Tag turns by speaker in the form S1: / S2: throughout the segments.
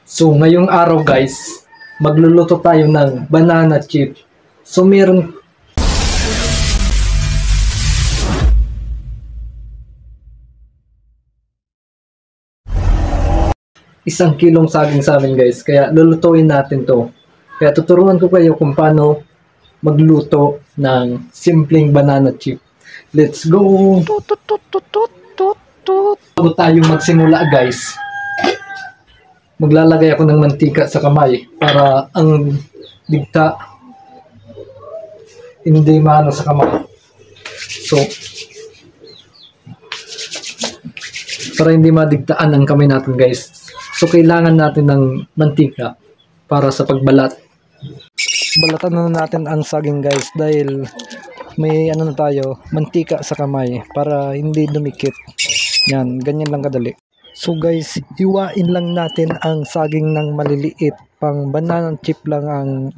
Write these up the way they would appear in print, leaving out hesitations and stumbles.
S1: So, ngayong araw guys, magluluto tayo ng banana chip. So, meron isang kilong saging sa amin guys. Kaya lulutuin natin to. Kaya tuturuan ko kayo kung paano magluto ng simpleng banana chip. Let's go! Bago tayo magsimula guys, maglalagay ako ng mantika sa kamay para ang digta hindi maano sa kamay. So, para hindi madigtaan ang kamay natin guys. So, kailangan natin ng mantika para sa pagbalat. Balatan na natin ang saging guys dahil may ano na tayo, mantika sa kamay para hindi dumikit. Yan, ganyan lang kadali. So guys, hiwain lang natin ang saging ng maliliit. Pang banana chip lang ang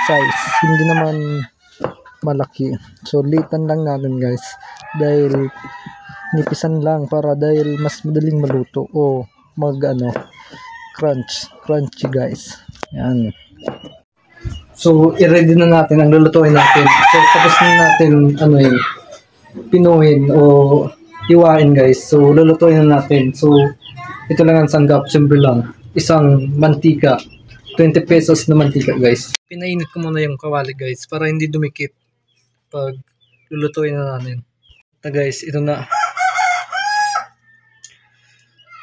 S1: size. Hindi naman malaki. So litan lang natin guys. Dahil nipisan lang para dahil mas madaling maluto o crunchy guys. Yan. So i-ready na natin ang lulutuin natin. So tapos na natin pinuhin o hiwain guys. So lulutuin na natin. So ito lang ang sanggap, simple lang. Isang mantika, 20 pesos na mantika guys. Pinainit ko muna yung kawali guys para hindi dumikit pag lulutuin na natin. Ito guys, ito na.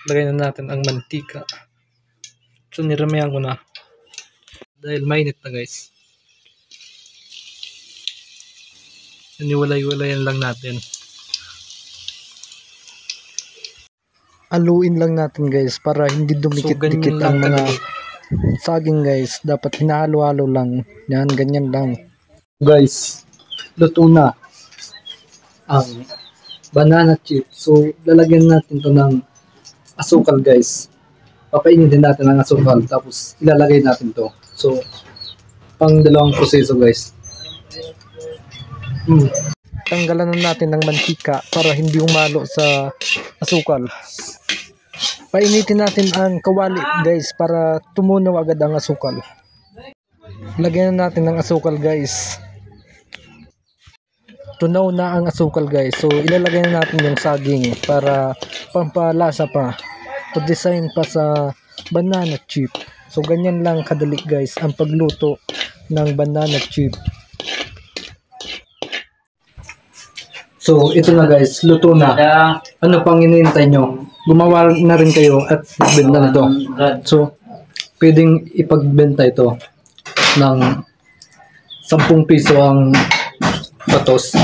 S1: Lagay na natin ang mantika. So niramayan ko na dahil mainit na guys. Iniwalay-walayan lang natin. Aluin lang natin guys para hindi dumikit-dikit ang mga saging guys. Dapat hinahalo-halo lang. Yan, ganyan lang. Guys, luto na ang banana chip. So, lalagyan natin to ng asukal guys. Papainin din natin ang asukal. Tapos, ilalagay natin to. So, pang dalawang proseso guys. Tanggalan na natin ng mantika para hindi umalo sa asukal. Painitin natin ang kawali guys para tumunaw agad ang asukal. Lagyan na natin ng asukal guys. Tunaw na ang asukal guys. So ilalagay na natin yung saging para pampalasa pa. To design pa sa banana chip. So ganyan lang kadali guys ang pagluto ng banana chip. So, ito na guys, luto na. Ano pang hinihintay nyo? Gumawa na rin kayo at benta na ito. So, pwedeng ipagbenta ito ng 10 piso ang patos.